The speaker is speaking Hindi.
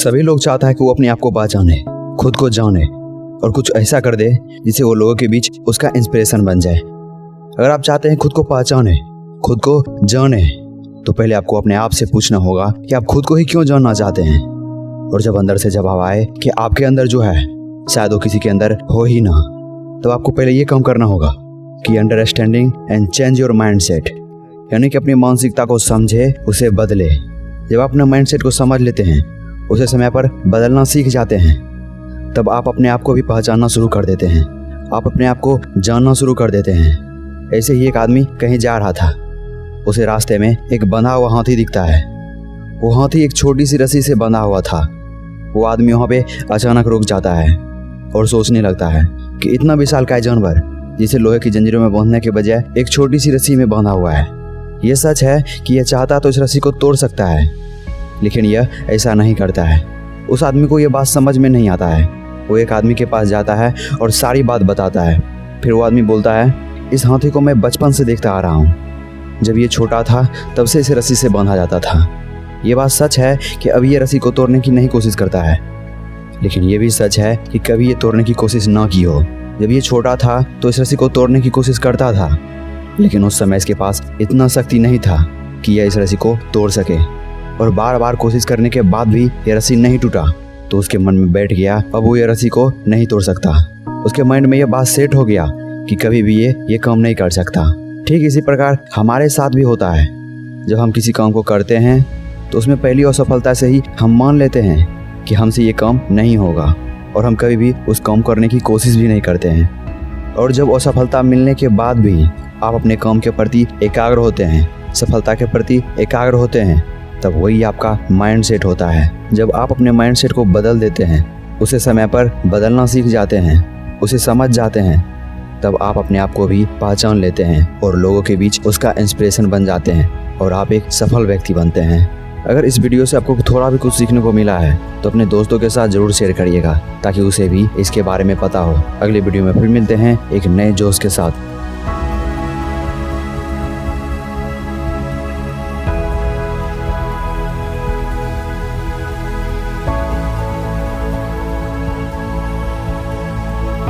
सभी लोग चाहता है कि वो अपने आप को पहचाने, खुद को जाने और कुछ ऐसा कर दे जिससे वो लोगों के बीच उसका इंस्पिरेशन बन जाए। अगर आप चाहते हैं खुद को पहचाने, खुद को जाने, तो पहले आपको अपने आप से पूछना होगा कि आप खुद को ही क्यों जानना चाहते हैं। और जब अंदर से जवाब आए कि आपके अंदर जो है शायद वो किसी के अंदर हो ही ना, तो आपको पहले ये काम करना होगा कि understanding and change your mindset, यानी कि अपनी मानसिकता को समझे, उसे बदले। जब आप अपने माइंडसेट को समझ लेते हैं, उसे समय पर बदलना सीख जाते हैं, तब आप अपने आप को भी पहचानना शुरू कर देते हैं, आप अपने आप को जानना शुरू कर देते हैं। ऐसे ही एक आदमी कहीं जा रहा था, उसे रास्ते में एक बंधा हुआ हाथी दिखता है। वो हाथी एक छोटी सी रस्सी से बंधा हुआ था। वो आदमी वहाँ पे अचानक रुक जाता है और सोचने लगता है कि इतना विशालकाय जानवर जिसे लोहे की जंजीरों में बांधने के बजाय एक छोटी सी रस्सी में बांधा हुआ है। यह सच है कि यह चाहता तो इस रस्सी को तोड़ सकता है, लेकिन यह ऐसा नहीं करता है। उस आदमी को यह बात समझ में नहीं आता है। वो एक आदमी के पास जाता है और सारी बात बताता है। फिर वो आदमी बोलता है, इस हाथी को मैं बचपन से देखता आ रहा हूँ। जब ये छोटा था तब से इसे रस्सी से बांधा जाता था। ये बात सच है कि अभी ये रस्सी को तोड़ने की नहीं कोशिश करता है, लेकिन ये भी सच है कि कभी ये तोड़ने की कोशिश ना की हो। जब ये छोटा था तो इस रस्सी को तोड़ने की कोशिश करता था, लेकिन उस समय इसके पास इतना शक्ति नहीं था कि यह इस रस्सी को तोड़ सके। और बार बार कोशिश करने के बाद भी यह रस्सी नहीं टूटा, तो उसके मन में बैठ गया अब वो ये रस्सी को नहीं तोड़ सकता। उसके माइंड में यह बात सेट हो गया कि कभी भी ये काम नहीं कर सकता। ठीक इसी प्रकार हमारे साथ भी होता है। जब हम किसी काम को करते हैं तो उसमें पहली असफलता से ही हम मान लेते हैं कि हमसे ये काम नहीं होगा, और हम कभी भी उस काम करने की कोशिश भी नहीं करते हैं। और जब असफलता मिलने के बाद भी आप अपने काम के प्रति एकाग्र होते हैं, सफलता के प्रति एकाग्र होते हैं, तब वही आपका माइंडसेट होता है। जब आप अपने माइंडसेट को बदल देते हैं, उसे समय पर बदलना सीख जाते हैं, उसे समझ जाते हैं, तब आप अपने आप को भी पहचान लेते हैं और लोगों के बीच उसका इंस्पिरेशन बन जाते हैं और आप एक सफल व्यक्ति बनते हैं। अगर इस वीडियो से आपको थोड़ा भी कुछ सीखने को मिला है तो अपने दोस्तों के साथ जरूर शेयर करिएगा, ताकि उसे भी इसके बारे में पता हो। अगले वीडियो में फिर मिलते हैं एक नए जोश के साथ।